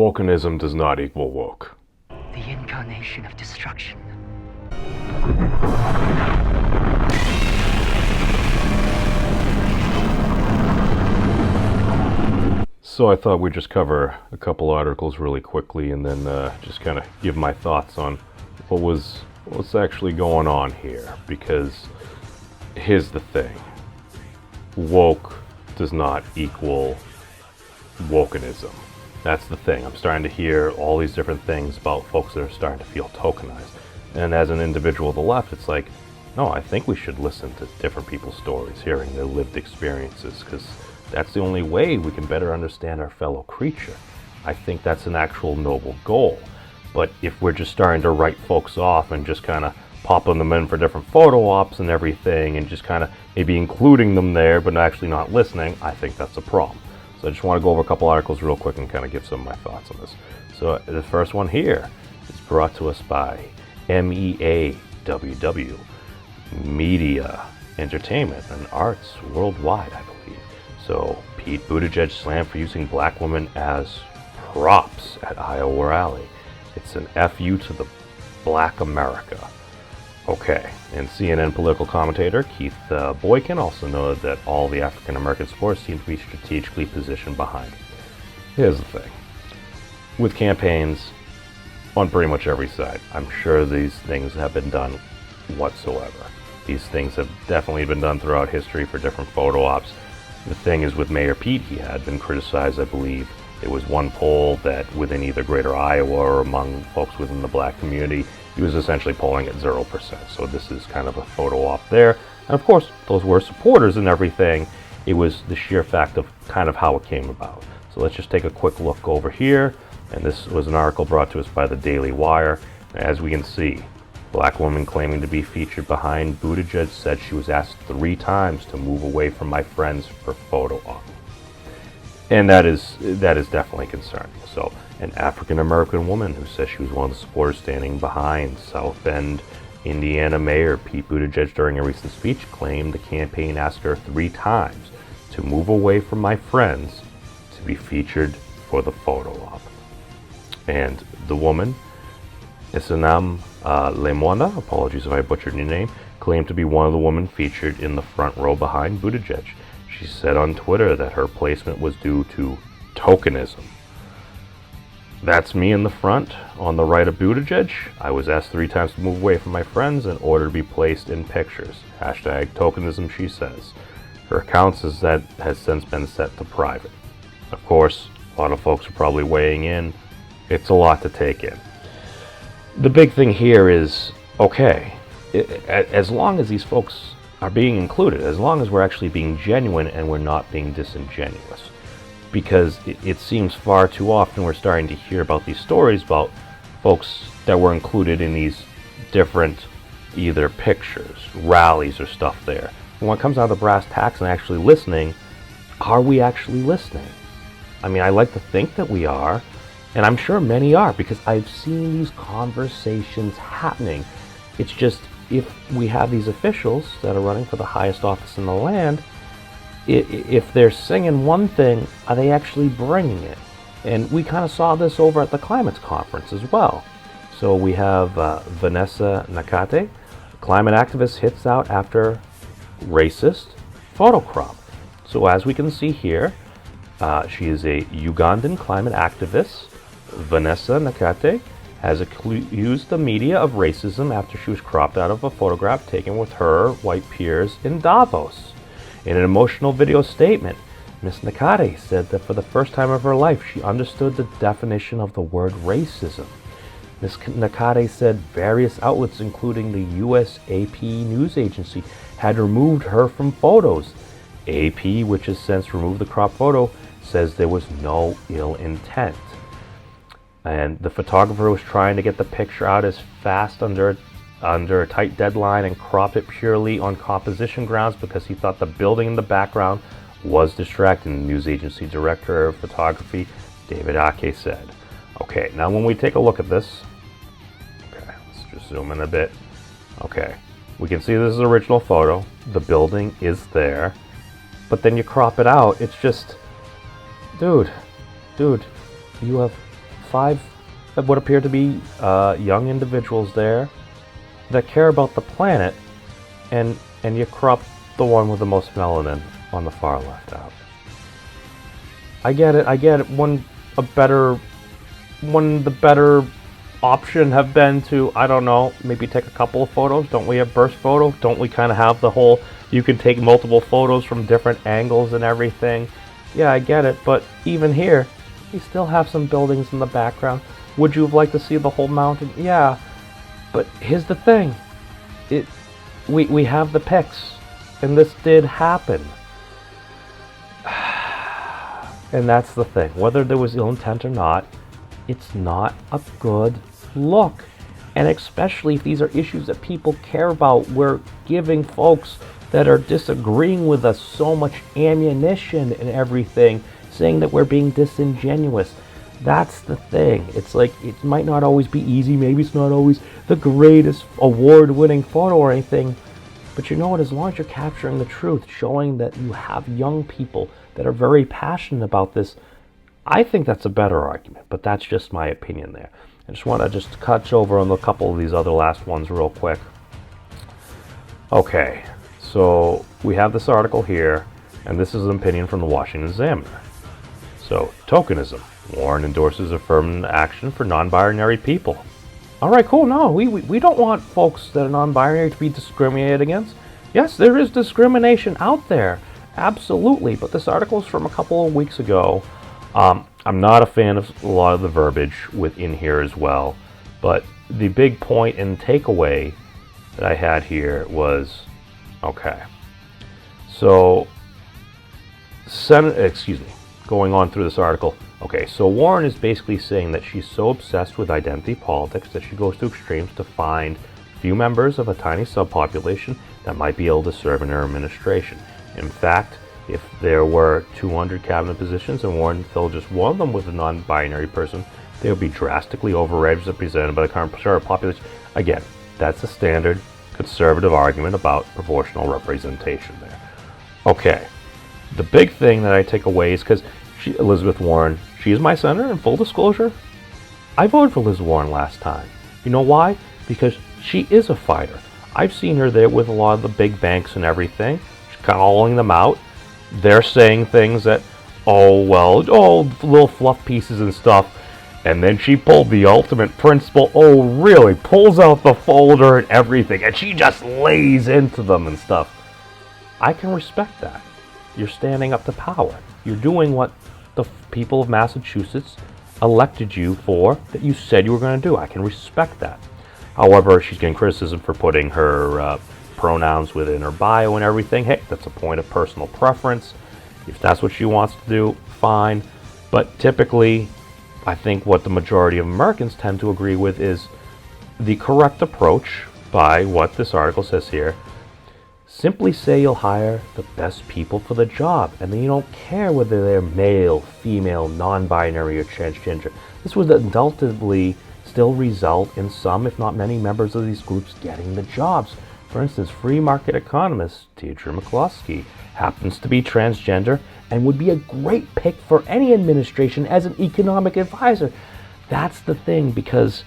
Wokenism does not equal woke. The incarnation of destruction. So I thought we'd just cover a couple articles really quickly and then just kind of give my thoughts on what's actually going on here. Because here's the thing. Woke does not equal wokenism. That's the thing. I'm starting to hear all these different things about folks that are starting to feel tokenized. And as an individual of the left, it's like, no, I think we should listen to different people's stories, hearing their lived experiences, because that's the only way we can better understand our fellow creature. I think that's an actual noble goal. But if we're just starting to write folks off and just kind of popping them in for different photo ops and everything, and just kind of maybe including them there, but actually not listening, I think that's a problem. So I just want to go over a couple articles real quick and kind of give some of my thoughts on this. So the first one here is brought to us by MEAWW, Media, Entertainment, and Arts Worldwide, I believe. So Pete Buttigieg slammed for using black women as props at Iowa rally. It's an FU to the Black America. Okay, and CNN political commentator Keith Boykin also noted that all the African American supporters seem to be strategically positioned behind. Here's the thing. With campaigns on pretty much every side, I'm sure these things have been done whatsoever. These things have definitely been done throughout history for different photo ops. The thing is with Mayor Pete, he had been criticized, I believe. There was one poll that within either Greater Iowa or among folks within the black community, he was essentially polling at 0%. So this is kind of a photo op there. And of course, those were supporters and everything. It was the sheer fact of kind of how it came about. So let's just take a quick look over here. And this was an article brought to us by the Daily Wire. As we can see, black woman claiming to be featured behind Buttigieg said she was asked 3 times to move away from my friends for photo op. And that is definitely concerning. So an African American woman who says she was one of the supporters standing behind South Bend, Indiana Mayor Pete Buttigieg during a recent speech claimed the campaign asked her 3 times to move away from my friends to be featured for the photo op. And the woman, Isanam Lemona, apologies if I butchered your name, claimed to be one of the women featured in the front row behind Buttigieg. She said on Twitter that her placement was due to tokenism. That's me in the front, on the right of Buttigieg. I was asked 3 times to move away from my friends in order to be placed in pictures. Hashtag tokenism, she says. Her account says that has since been set to private. Of course, a lot of folks are probably weighing in. It's a lot to take in. The big thing here is, okay, as long as these folks are being included, as long as we're actually being genuine and we're not being disingenuous. Because it seems far too often we're starting to hear about these stories about folks that were included in these different either pictures, rallies, or stuff there. And when it comes down to brass tacks and actually listening, are we actually listening? I mean, I like to think that we are, and I'm sure many are, because I've seen these conversations happening. It's just, if we have these officials that are running for the highest office in the land, if they're singing one thing, are they actually bringing it? And we kind of saw this over at the climate conference as well. So we have Vanessa Nakata, climate activist, hits out after racist photo crop. So as we can see here, she is a Ugandan climate activist. Vanessa Nakata has accused the media of racism after she was cropped out of a photograph taken with her white peers in Davos. In an emotional video statement, Ms. Nakata said that for the first time of her life, she understood the definition of the word racism. Ms. Nakata said various outlets, including the US AP news agency, had removed her from photos. AP, which has since removed the crop photo, says there was no ill intent. And the photographer was trying to get the picture out as fast under a tight deadline and crop it purely on composition grounds because he thought the building in the background was distracting, the news agency director of photography, David Ake, said. Okay, now when we take a look at this, okay, let's just zoom in a bit. Okay, we can see this is the original photo. The building is there, but then you crop it out. It's just, dude, you have 5 what appear to be young individuals there that care about the planet, and you crop the one with the most melanin on the far left out. I get it. Wouldn't the better option have been to, I don't know, maybe take a couple of photos? Don't we have burst photo? Don't we kind of have the whole, you can take multiple photos from different angles and everything? Yeah, I get it, but even here, you still have some buildings in the background. Would you have liked to see the whole mountain? Yeah, but here's the thing. We have the pics, and this did happen. And that's the thing. Whether there was ill intent or not, it's not a good look. And especially if these are issues that people care about, we're giving folks that are disagreeing with us so much ammunition and everything, saying that we're being disingenuous. That's the thing. It's like, it might not always be easy. Maybe it's not always the greatest award-winning photo or anything. But you know what? As long as you're capturing the truth, showing that you have young people that are very passionate about this, I think that's a better argument. But that's just my opinion there. I just want to just touch over on a couple of these other last ones real quick. Okay, so we have this article here, and this is an opinion from the Washington Examiner. So, tokenism. Warren endorses affirmative action for non-binary people. All right, cool. No, we don't want folks that are non-binary to be discriminated against. Yes, there is discrimination out there. Absolutely. But this article is from a couple of weeks ago. I'm not a fan of a lot of the verbiage within here as well. But the big point and takeaway that I had here was, okay. So, going on through this article. Okay, so Warren is basically saying that she's so obsessed with identity politics that she goes to extremes to find few members of a tiny subpopulation that might be able to serve in her administration. In fact, if there were 200 cabinet positions and Warren filled just one of them with a non-binary person, they would be drastically overrepresented by the current population. Again, that's a standard conservative argument about proportional representation there. Okay, the big thing that I take away is because Elizabeth Warren, she is my senator, in full disclosure. I voted for Liz Warren last time. You know why? Because she is a fighter. I've seen her there with a lot of the big banks and everything. She's calling them out. They're saying things that, little fluff pieces and stuff. And then she pulled the ultimate principle. Oh, really? Pulls out the folder and everything. And she just lays into them and stuff. I can respect that. You're standing up to power. You're doing what the people of Massachusetts elected you for, that you said you were going to do. I can respect that. However, she's getting criticism for putting her pronouns within her bio and everything. Hey, that's a point of personal preference. If that's what she wants to do, fine. But typically, I think what the majority of Americans tend to agree with is the correct approach by what this article says here. Simply say you'll hire the best people for the job, and then you don't care whether they're male, female, non-binary, or transgender. This would undoubtedly still result in some, if not many, members of these groups getting the jobs. For instance, free market economist Deirdre McCloskey happens to be transgender and would be a great pick for any administration as an economic advisor. That's the thing, because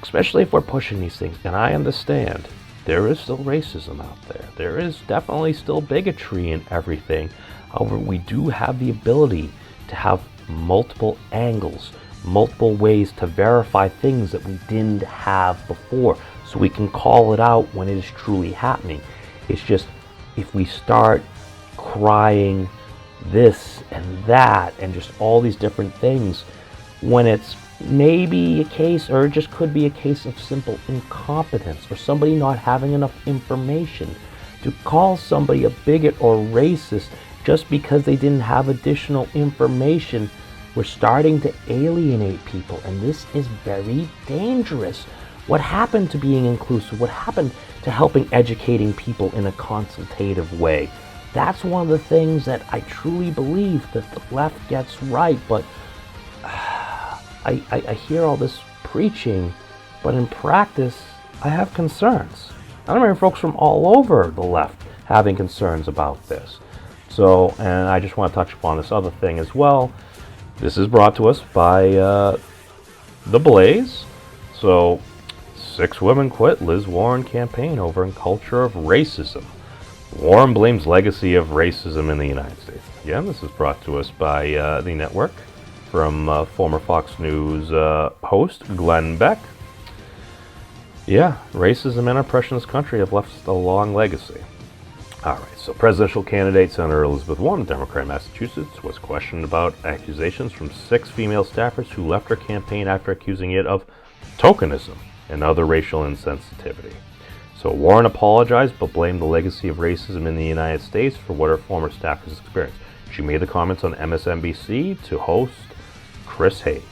especially if we're pushing these things, and I understand, there is still racism out there. There is definitely still bigotry and everything. However, we do have the ability to have multiple angles, multiple ways to verify things that we didn't have before, so we can call it out when it is truly happening. It's just, if we start crying this and that and just all these different things, when it's maybe a case, or it just could be a case of simple incompetence or somebody not having enough information, to call somebody a bigot or racist just because they didn't have additional information, we're starting to alienate people, and this is very dangerous. What happened to being inclusive? What happened to helping educating people in a consultative way? That's one of the things that I truly believe that the left gets right, but I hear all this preaching, but in practice, I have concerns. I'm hearing folks from all over the left having concerns about this. So, and I just want to touch upon this other thing as well. This is brought to us by The Blaze. So, 6 women quit Liz Warren campaign over a culture of racism. Warren blames legacy of racism in the United States. Again, this is brought to us by the network from former Fox News host Glenn Beck. Yeah, racism and oppression in this country have left a long legacy. Alright, so presidential candidate Senator Elizabeth Warren, Democrat of Massachusetts, was questioned about accusations from 6 female staffers who left her campaign after accusing it of tokenism and other racial insensitivity. So Warren apologized but blamed the legacy of racism in the United States for what her former staffers experienced. She made the comments on MSNBC to host Chris Hayes.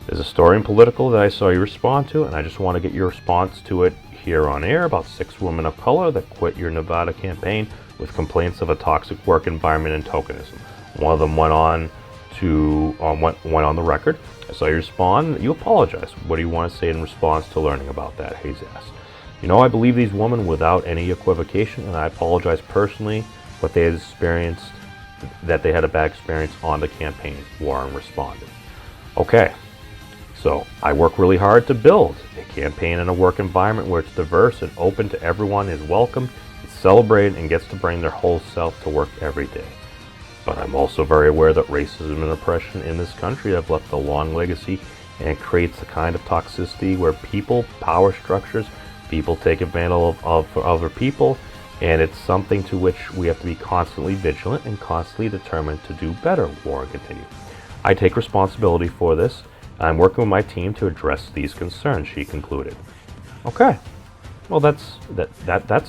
There's a story in Political that I saw you respond to, and I just want to get your response to it here on air about 6 women of color that quit your Nevada campaign with complaints of a toxic work environment and tokenism. One of them went on the record. I saw you respond. You apologize. What do you want to say in response to learning about that? Hayes asked. I believe these women without any equivocation, and I apologize personally what they had experienced, that they had a bad experience on the campaign. Warren responded. Okay. So, I work really hard to build a campaign and a work environment where it's diverse and open to everyone, is welcome, is celebrated, and gets to bring their whole self to work every day. But I'm also very aware that racism and oppression in this country have left a long legacy, and it creates a kind of toxicity where power structures, people take advantage of other people, and it's something to which we have to be constantly vigilant and constantly determined to do better, Warren continued. I take responsibility for this. I'm working with my team to address these concerns, she concluded. Okay, well that's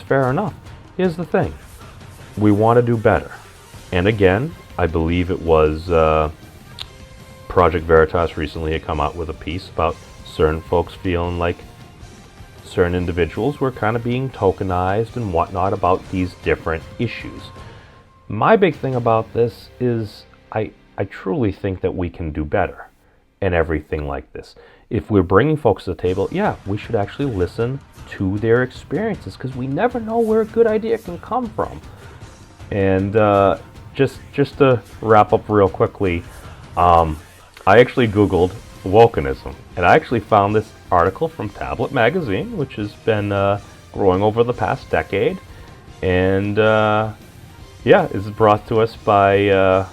fair enough. Here's the thing, we want to do better. And again, I believe it was Project Veritas recently had come out with a piece about certain folks feeling like certain individuals were kind of being tokenized and whatnot about these different issues. My big thing about this is I truly think that we can do better. And everything like this. If we're bringing folks to the table, yeah, we should actually listen to their experiences, because we never know where a good idea can come from. And just to wrap up real quickly, I actually Googled Wokenism, and I actually found this article from Tablet Magazine, which has been growing over the past decade. And yeah, it's brought to us by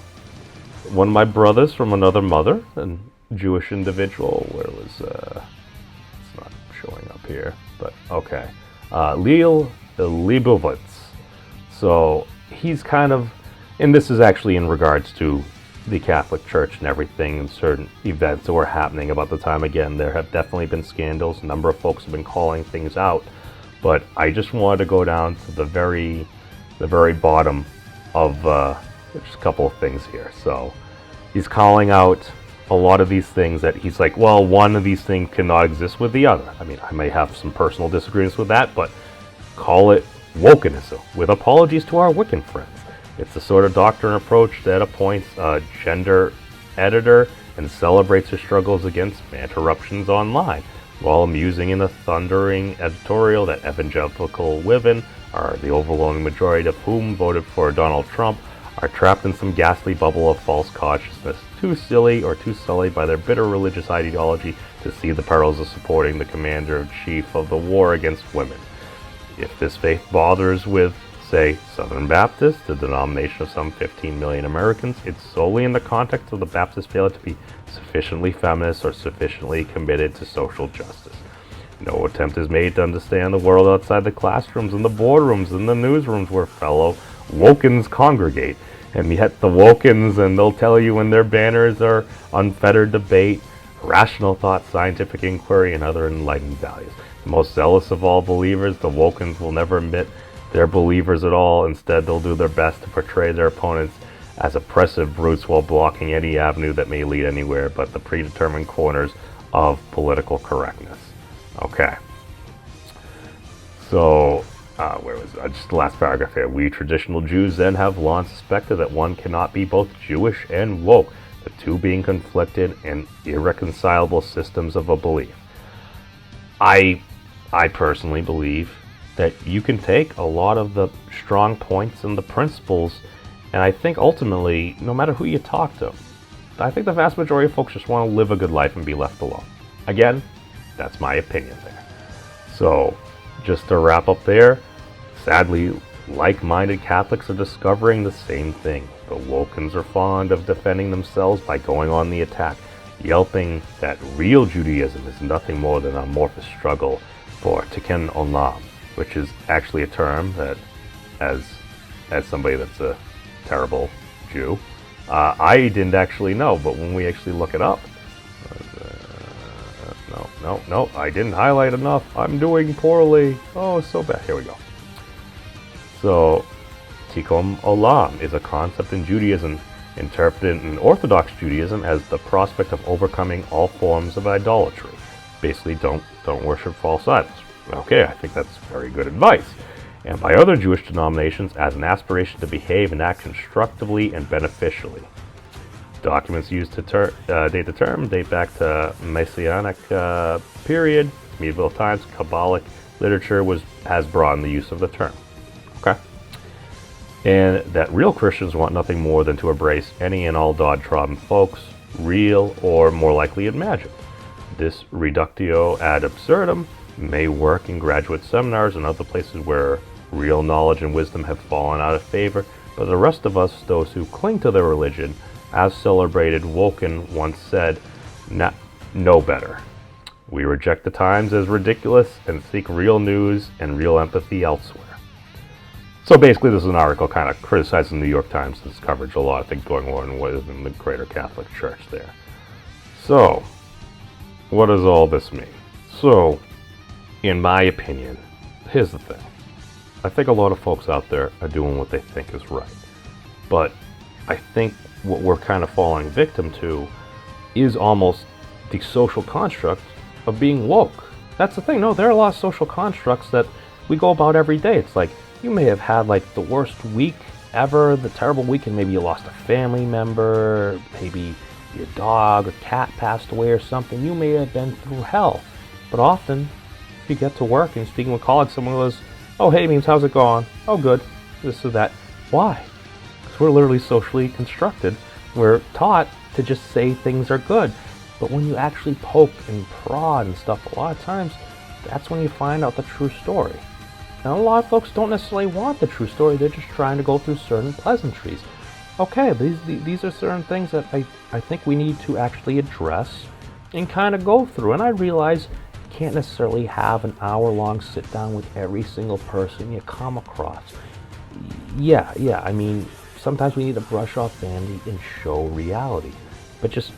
one of my brothers from another mother, and Jewish individual. Where was it's not showing up here, but okay, Leil Leibovitz. So he's kind of, and this is actually in regards to the Catholic Church and everything, and certain events that were happening about the time. Again, there have definitely been scandals. A number of folks have been calling things out, but I just wanted to go down to the very bottom of just a couple of things here. So he's calling out a lot of these things that he's like, well, one of these things cannot exist with the other. I mean, I may have some personal disagreements with that, but call it Wokenism, with apologies to our Wiccan friends. It's the sort of doctrine approach that appoints a gender editor and celebrates her struggles against interruptions online, while amusing in a thundering editorial that evangelical women, are the overwhelming majority of whom voted for Donald Trump, are trapped in some ghastly bubble of false consciousness, too silly or too sullied by their bitter religious ideology to see the perils of supporting the commander-in-chief of the war against women. If this faith bothers with, say, Southern Baptist, the denomination of some 15 million Americans, it's solely in the context of the Baptist failure to be sufficiently feminist or sufficiently committed to social justice. No attempt is made to understand the world outside the classrooms and the boardrooms and the newsrooms where fellow Wokens congregate. And yet the Wokens, and they'll tell you when their banners are unfettered debate, rational thought, scientific inquiry, and other enlightened values. The most zealous of all believers, the Wokens will never admit they're believers at all. Instead, they'll do their best to portray their opponents as oppressive brutes while blocking any avenue that may lead anywhere but the predetermined corners of political correctness. Okay. So, where was it? Just the last paragraph here. We traditional Jews then have long suspected that one cannot be both Jewish and woke, the two being conflicted and irreconcilable systems of a belief. I personally believe that you can take a lot of the strong points and the principles, and I think ultimately, no matter who you talk to, I think the vast majority of folks just want to live a good life and be left alone. Again, that's my opinion there. So, just to wrap up there, sadly, like-minded Catholics are discovering the same thing. The Wokens are fond of defending themselves by going on the attack, yelping that real Judaism is nothing more than an amorphous struggle for Tikkun Olam, which is actually a term that, as somebody that's a terrible Jew, I didn't actually know, but when we actually look it up, no, I didn't highlight enough. I'm doing poorly. Oh, so bad. Here we go. So, Tikkun Olam is a concept in Judaism interpreted in Orthodox Judaism as the prospect of overcoming all forms of idolatry. Basically, don't worship false idols. Okay, I think that's very good advice. And by other Jewish denominations as an aspiration to behave and act constructively and beneficially. Documents used to date the term date back to Messianic period, medieval times. Kabbalic literature has broadened the use of the term. Okay, and that real Christians want nothing more than to embrace any and all downtrodden folks, real or more likely imagined. This reductio ad absurdum may work in graduate seminars and other places where real knowledge and wisdom have fallen out of favor, but the rest of us, those who cling to their religion, as celebrated Woken once said, know better. We reject the times as ridiculous and seek real news and real empathy elsewhere. So basically this is an article kind of criticizing the New York Times' coverage a lot of things going on within the greater Catholic Church there. So, what does all this mean? So, in my opinion, here's the thing. I think a lot of folks out there are doing what they think is right. But I think what we're kind of falling victim to is almost the social construct of being woke. That's the thing. No, there are a lot of social constructs that we go about every day. It's like you may have had like the worst week ever, the terrible week, and maybe you lost a family member, maybe your dog or cat passed away or something. You may have been through hell. But often, if you get to work and speaking with colleagues, someone goes, "Oh, hey, Memes, how's it going? Oh, good. This or that." Why? We're literally socially constructed. We're taught to just say things are good. But when you actually poke and prod and stuff, a lot of times, that's when you find out the true story. And a lot of folks don't necessarily want the true story. They're just trying to go through certain pleasantries. Okay, these are certain things that I think we need to actually address and kind of go through. And I realize you can't necessarily have an hour-long sit-down with every single person you come across. Yeah, I mean, sometimes we need to brush off vanity and show reality. But just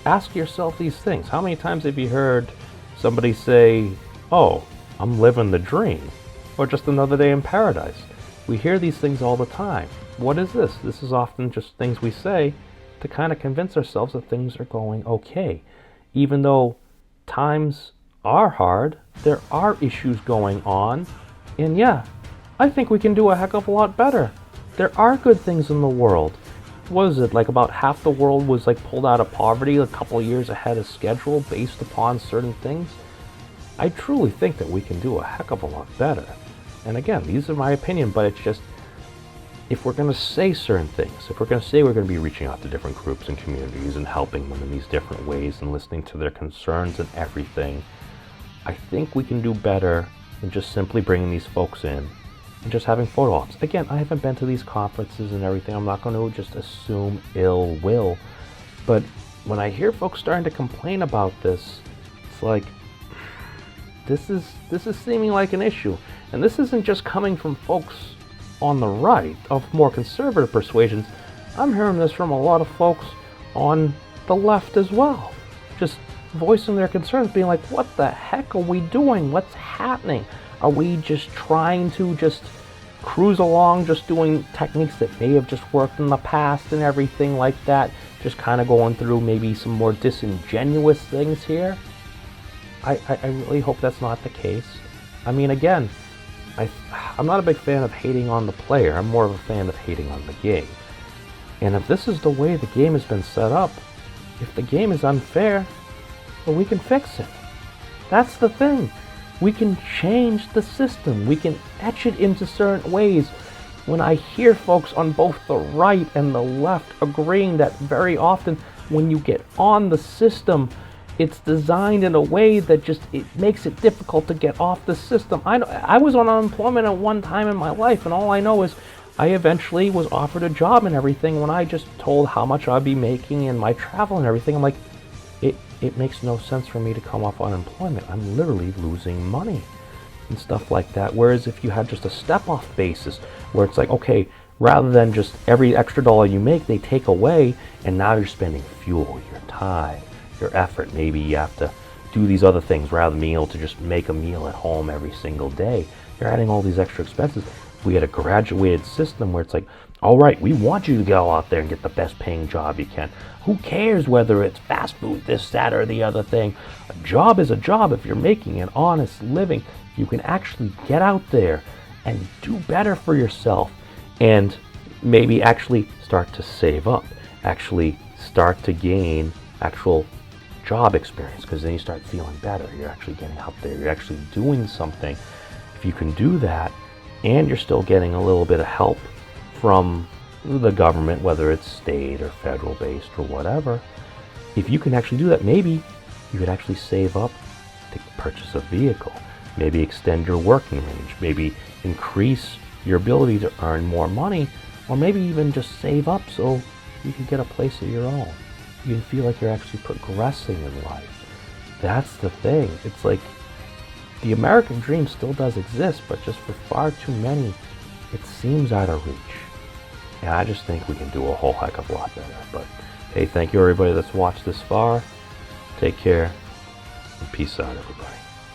ask yourself these things. How many times have you heard somebody say, "Oh, I'm living the dream," or "just another day in paradise"? We hear these things all the time. What is this? This is often just things we say to kind of convince ourselves that things are going okay. Even though times are hard, there are issues going on, and yeah, I think we can do a heck of a lot better. There are good things in the world. What is it, like about half the world was like pulled out of poverty a couple of years ahead of schedule based upon certain things? I truly think that we can do a heck of a lot better. And again, these are my opinion, but it's just, if we're going to say certain things, if we're going to say we're going to be reaching out to different groups and communities and helping them in these different ways and listening to their concerns and everything, I think we can do better than just simply bringing these folks in and just having photo ops. Again, I haven't been to these conferences and everything. I'm not going to just assume ill will. But when I hear folks starting to complain about this, it's like, this is seeming like an issue. And this isn't just coming from folks on the right of more conservative persuasions. I'm hearing this from a lot of folks on the left as well. Just voicing their concerns, being like, what the heck are we doing? What's happening? Are we just trying to just cruise along, just doing techniques that may have just worked in the past and everything like that? Just kind of going through maybe some more disingenuous things here? I really hope that's not the case. I mean, again, I'm not a big fan of hating on the player. I'm more of a fan of hating on the game. And if this is the way the game has been set up, if the game is unfair, well, we can fix it. That's the thing. We can change the system. We can etch it into certain ways. When I hear folks on both the right and the left agreeing that very often when you get on the system, it's designed in a way that just, it makes it difficult to get off the system. I was on unemployment at one time in my life, and all I know is I eventually was offered a job and everything. When I just told how much I'd be making and my travel and everything, I'm like, it makes no sense for me to come off unemployment. I'm literally losing money and stuff like that. Whereas if you had just a step-off basis where it's like, okay, rather than just every extra dollar you make, they take away, and now you're spending fuel, your time, your effort. Maybe you have to do these other things rather than being able to just make a meal at home every single day. You're adding all these extra expenses. We had a graduated system where it's like, all right, we want you to go out there and get the best paying job you can. Who cares whether it's fast food, this, that, or the other thing? A job is a job. If you're making an honest living, you can actually get out there and do better for yourself, and maybe actually start to save up, actually start to gain actual job experience, because then you start feeling better. You're actually getting out there. You're actually doing something. If you can do that, and you're still getting a little bit of help from the government, whether it's state or federal based or whatever, if you can actually do that, maybe you could actually save up to purchase a vehicle, maybe extend your working range, maybe increase your ability to earn more money, or maybe even just save up so you can get a place of your own. You can feel like you're actually progressing in life. That's the thing. It's like the American dream still does exist, but just for far too many, it seems out of reach. And I just think we can do a whole heck of a lot better. But hey, thank you everybody that's watched this far. Take care, and peace out, everybody.